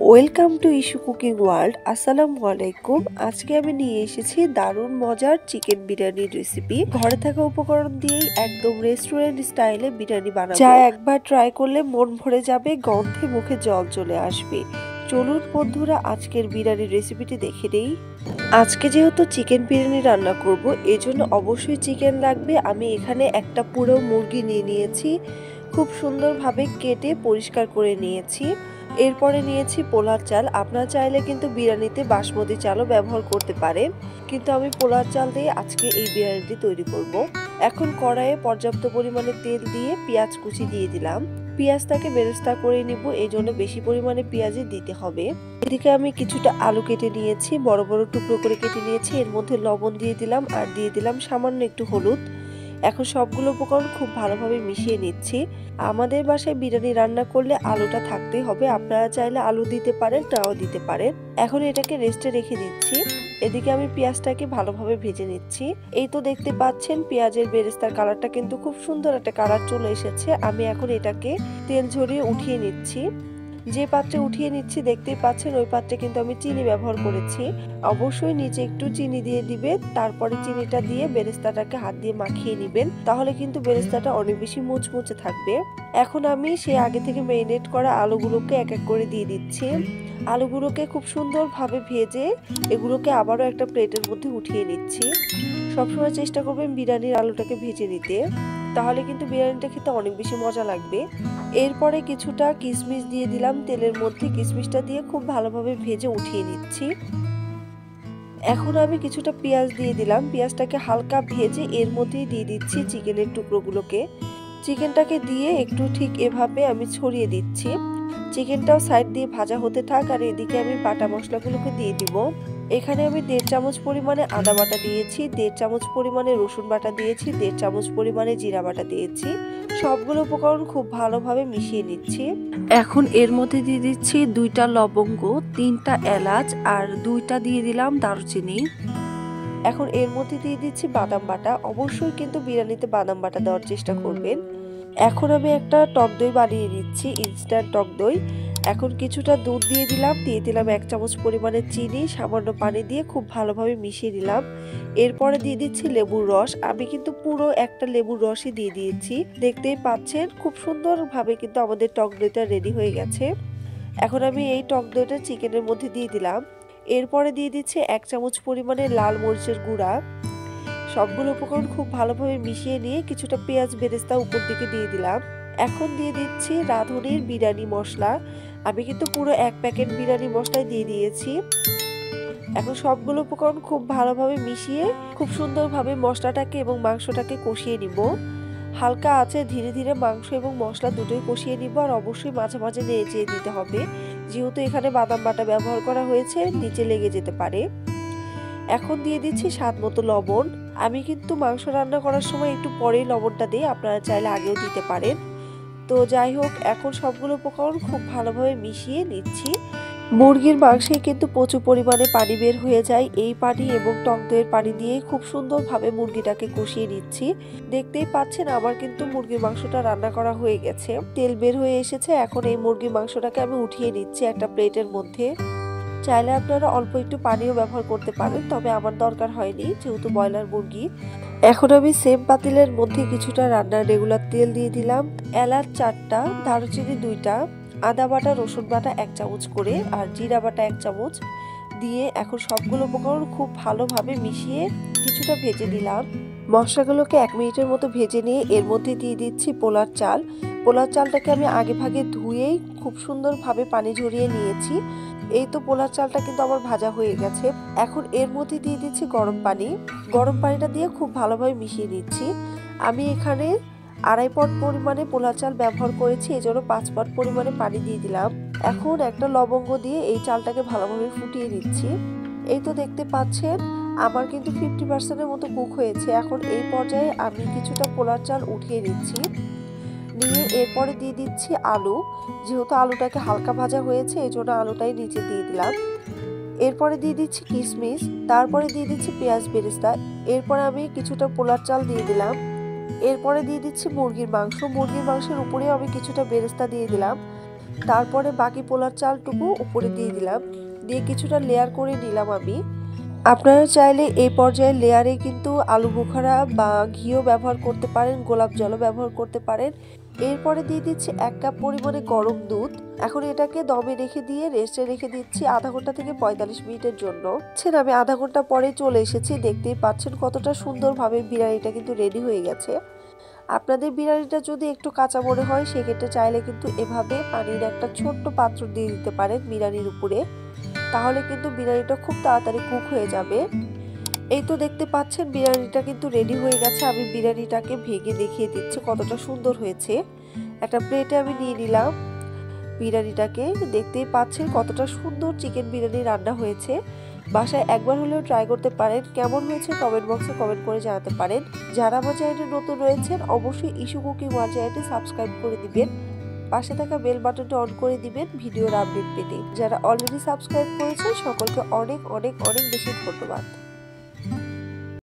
Welcome to issue cooking world. আসসালামু আলাইকুম। আজকে আমি নিয়ে এসেছি দারুণ মজার চিকেন বিরিয়ানির রেসিপি। ঘরে থাকা উপকরণ দিয়েই একদম রেস্টুরেন্ট স্টাইলে বিরিয়ানি বানাবো, যা একবার ট্রাই করলে মন ভরে যাবে, গন্ধে মুখে জল চলে আসবে। চলুন বন্ধুরা, আজকের বিরিয়ানির রেসিপিটি দেখে নেই। আজকে যেহেতু চিকেন বিরিয়ানি রান্না করব, এজন্য অবশ্যই চিকেন লাগবে। আমি এখানে একটা পুরো মুরগি নিয়ে নিয়েছি, খুব সুন্দরভাবে কেটে পরিষ্কার করে নিয়েছি। এরপরে নিয়েছি পোলার চাল। আপনারা চাইলে কিন্তু বিরিয়ানিতে বাসমতি চালও ব্যবহার করতে পারেন, কিন্তু আমি পোলার চাল দিয়ে আজকে এই বিরিয়ানিটি তৈরি করব। এখন কড়াইয়ে পর্যাপ্ত পরিমাণে তেল দিয়ে পেঁয়াজ কুচি দিয়ে দিলাম। পেঁয়াজটাকে বেরেস্তা করে নিব, এই জন্য বেশি পরিমাণে পেঁয়াজই দিতে হবে। এদিকে আমি কিছুটা আলু কেটে নিয়েছি, বড় বড় টুকরো করে কেটে নিয়েছি। এর মধ্যে লবণ দিয়ে দিলাম আর দিয়ে দিলাম সামান্য একটু হলুদ। এখন সবগুলো উপকরণ খুব ভালোভাবে মিশিয়ে নিচ্ছি। আমাদের বাসায় বিরিয়ানি রান্না করলে আলুটা থাকতেই হবে, আপনারা চাইলে আলু দিতে পারেন, নাও দিতে পারেন। এখন এটাকে রেস্টে রেখে দিচ্ছি। এদিকে আমি পেঁয়াজটাকে ভালোভাবে ভেজে নিচ্ছি। এই তো দেখতে পাচ্ছেন পেঁয়াজের বেরেস্তার কালারটা কিন্তু খুব সুন্দর একটা কালার চলে এসেছে। আমি এখন এটাকে তেল ঝরিয়ে উঠিয়ে নিচ্ছি। যে পাত্রে উঠিয়ে নিচ্ছি দেখতেই পাচ্ছেন, ওই পাত্রে কিন্তু আমি চিনি ব্যবহার করেছি। অবশ্যই নিচে একটু চিনি দিয়ে দিবেন, তারপরে চিনিটা দিয়ে বেরেস্তাটাকে হাত দিয়ে মাখিয়ে নেবেন, তাহলে কিন্তু বেরেস্তাটা অনেক বেশি মুচমুচে থাকবে। এখন আমি সেই আগে থেকে ম্যারিনেট করা আলুগুলোকে এক এক করে দিয়ে দিচ্ছি। আলুগুলোকে খুব সুন্দরভাবে ভেজে এগুলোকে আবারও একটা প্লেটের মধ্যে উঠিয়ে নিচ্ছি। সবসময় চেষ্টা করবেন বিরিয়ানির আলুটাকে ভেজে নিতে, তাহলে কিন্তু বিরিয়ানিটা খেতে অনেক বেশি মজা লাগবে। এরপরে কিছুটা কিশমিশ দিয়ে দিলাম তেলের মধ্যে। কিশমিশটা দিয়ে খুব ভালোভাবে ভেজে উঠিয়ে নিচ্ছি। এখন আমি কিছুটা পেঁয়াজ দিয়ে দিলাম। পেঁয়াজটাকে হালকা ভেজে এর মধ্যেই দিয়ে দিচ্ছি চিকেনের টুকরোগুলোকে। চিকেনটাকে দিয়ে একটু ঠিক এভাবে আমি ছড়িয়ে দিচ্ছি। চিকেনটাও সাইড দিয়ে ভাজা হতে থাক, আর এদিকে আমি বাটা মশলাগুলোকে দিয়ে দিব। এখানে আমি 1.5 চামচ পরিমাণে আদা বাটা দিয়েছি, 1.5 চামচ পরিমাণে রসুন বাটা দিয়েছি, 1.5 চামচ পরিমাণে জিরা বাটা দিয়েছি। সবগুলো উপকরণ খুব ভালোভাবে মিশিয়ে নিচ্ছি। এখন এর মধ্যে দিয়ে দিচ্ছি 2টা লবঙ্গ, 3টা এলাচ আর 2টা দিয়ে দিলাম দারুচিনি। এখন এর মধ্যে দিয়ে দিচ্ছি বাদাম বাটা। অবশ্যই কিন্তু বিরিয়ানিতে বাদাম বাটা দেওয়ার চেষ্টা করবেন। এখন আমি একটা টক দই বানিয়ে নিচ্ছি, ইনস্ট্যান্ট টক দই। এখন কিছুটা দুধ দিয়ে দিলাম 1 চামচ পরিমাণে চিনি, সামান্য পানি দিয়ে খুব ভালোভাবে মিশিয়ে নিলাম। এরপরে দিয়ে দিচ্ছি লেবুর রস। আমি কিন্তু পুরো একটা লেবুর রসই দিয়ে দিয়েছি। দেখতেই পাচ্ছেন খুব সুন্দরভাবে কিন্তু আমাদের টক দইটা রেডি হয়ে গেছে। এখন আমি এই টক দইটা চিকেনের মধ্যে দিয়ে দিলাম। এরপরে দিয়ে দিচ্ছি 1 চামচ পরিমাণে লাল মরিচের গুঁড়া। সবগুলো উপকরণ খুব ভালোভাবে মিশিয়ে নিয়ে কিছুটা পেঁয়াজ বেরেস্তা উপর দিকে দিয়ে দিলাম। এখন দিয়ে দিচ্ছি রাঁধুনির বিরিয়ানি মশলা। আমি কিন্তু পুরো 1 প্যাকেট বিরিয়ানি মশলাই দিয়ে দিয়েছি। এখন সবগুলো উপকরণ খুব ভালোভাবে মিশিয়ে খুব সুন্দরভাবে মশলাটাকে এবং মাংসটাকে কষিয়ে নিব। হালকা আছে ধীরে ধীরে মাংস এবং মশলা দুটোই কষিয়ে নিব, আর অবশ্যই মাঝে মাঝে নেড়ে দিতে হবে, যেহেতু এখানে বাদাম বাটা ব্যবহার করা হয়েছে, নিচে লেগে যেতে পারে। এখন দিয়ে দিচ্ছি স্বাদ মতো লবণ। আমি কিন্তু মাংস রান্না করার সময় একটু পরেই লবণটা দিই, আপনারা চাইলে আগেও দিতে পারেন। তো যাই হোক, এখন সবগুলো উপকরণ খুব ভালোভাবে মিশিয়ে নিচ্ছি। মুরগির মাংসে কিন্তু প্রচুর পরিমাণে পানি বের হয়ে যায়। এই পানি এবং টক দইয়ের পানি দিয়ে খুব সুন্দরভাবে মুরগিটাকে কষিয়ে নিচ্ছি। দেখতেই পাচ্ছেন আমার কিন্তু মুরগির মাংসটা রান্না করা হয়ে গেছে, তেল বের হয়ে এসেছে। এখন এই মুরগির মাংসটাকে আমি উঠিয়ে নিচ্ছি একটা প্লেটের মধ্যে। চাইলে আপনারা অল্প একটু পানিও ব্যবহার করতে পারেন, তবে আমার দরকার হয়নি যেহেতু ব্রয়লার মুরগি। এখন আমি সেম পাতিলের মধ্যে কিছুটা রান্নার রেগুলার তেল দিয়ে দিলাম, এলাচ 4টা, দারুচিনি 2টা, আদা বাটা রসুন বাটা 1 চামচ করে, আর জিরা বাটা 1 চামচ দিয়ে এখন সবগুলো উপকরণ খুব ভালোভাবে মিশিয়ে কিছুটা ভেজে নিলাম। মশলাগুলোকে 1 মিনিটের মতো ভেজে নিয়ে এর মধ্যে দিয়ে দিচ্ছি পোলার চাল। পোলার চালটাকে আমি আগে ভাগে ধুয়েই খুব সুন্দরভাবে পানি ঝরিয়ে নিয়েছি। এই তো পোলার চালটা কিন্তু আমার ভাজা হয়ে গেছে। এখন এর মধ্যে দিয়ে দিচ্ছি গরম পানি। গরম পানিটা দিয়ে খুব ভালোভাবে মিশিয়ে নিচ্ছি। আমি এখানে 2.5 পট পরিমাণে পোলার চাল ব্যবহার করেছি, এজন্য 5 পট পরিমাণে পানি দিয়ে দিলাম। এখন একটা লবঙ্গ দিয়ে এই চালটাকে ভালোভাবে ফুটিয়ে নিচ্ছি। এই তো দেখতে পাচ্ছেন আমার কিন্তু 50% মতো কুক হয়েছে। এখন এই পর্যায়ে আমি কিছুটা পোলার চাল উঠিয়ে নিচ্ছি, নিয়ে এরপরে দিয়ে দিচ্ছি আলু। যেহেতু আলুটাকে হালকা ভাজা হয়েছে, এই জন্য আলুটাই নিচে দিয়ে দিলাম। এরপরে দিয়ে দিচ্ছি কিশমিশ, তারপরে দিয়ে দিচ্ছি পেঁয়াজ বেরেস্তা। এরপরে আমি কিছুটা পোলার চাল দিয়ে দিলাম। এরপরে দিয়ে দিচ্ছি মুরগির মাংস। মুরগির মাংসের উপরেও আমি কিছুটা বেরেস্তা দিয়ে দিলাম। তারপরে বাকি পোলার চালটুকু উপরে দিয়ে দিলাম, দিয়ে কিছুটা লেয়ার করে নিলাম আমি। আপনারা চাইলে এই পর্যায়ে লেয়ারে কিন্তু আলু বোখারা বা ঘিও ব্যবহার করতে পারেন, গোলাপ জলও ব্যবহার করতে পারেন। এরপরে দিয়ে দিচ্ছি 1 কাপ পরিমাণে গরম দুধ। এখন এটাকে দমে রেখে দিয়ে রেস্টে রেখে দিচ্ছি আধা ঘন্টা থেকে 45 মিনিটের জন্য। আমি আধা ঘন্টা পরে চলে এসেছি, দেখতেই পাচ্ছেন কতটা সুন্দরভাবে বিরিয়ানিটা কিন্তু রেডি হয়ে গেছে। আপনাদের বিরিয়ানিটা যদি একটু কাঁচা মনে হয় সেক্ষেত্রে চাইলে কিন্তু এভাবে পানির একটা ছোট্ট পাত্র দিয়ে দিতে পারেন বিরিয়ানির উপরে, তাহলে কিন্তু বিরিয়ানিটা খুব তাড়াতাড়ি কুক হয়ে যাবে। এই তো দেখতে পাচ্ছেন বিরিয়ানিটা কিন্তু রেডি হয়ে গেছে। আমি বিরিয়ানিটাকে ভেঙে দেখিয়ে দিচ্ছি কতটা সুন্দর হয়েছে। একটা প্লেটে আমি নিয়ে নিলাম বিরিয়ানিটাকে, দেখতেই পাচ্ছেন কতটা সুন্দর চিকেন বিরিয়ানি রান্না হয়েছে। বাসায় একবার হলেও ট্রাই করতে পারেন। কেমন হয়েছে কমেন্ট বক্সে কমেন্ট করে জানাতে পারেন। যারা আমার চ্যানেলে নতুন রয়েছেন অবশ্যই ইস্যু কুকিং ওয়ার্ল্ড চ্যানেলটি সাবস্ক্রাইব করে দিবেন, পাশে থাকা বেল বাটনটি অন করে দিবেন ভিডিওর আপডেট পেতে। যারা অলরেডি সাবস্ক্রাইব করেছেন সকলকে অনেক অনেক অনেক বেশি ধন্যবাদ।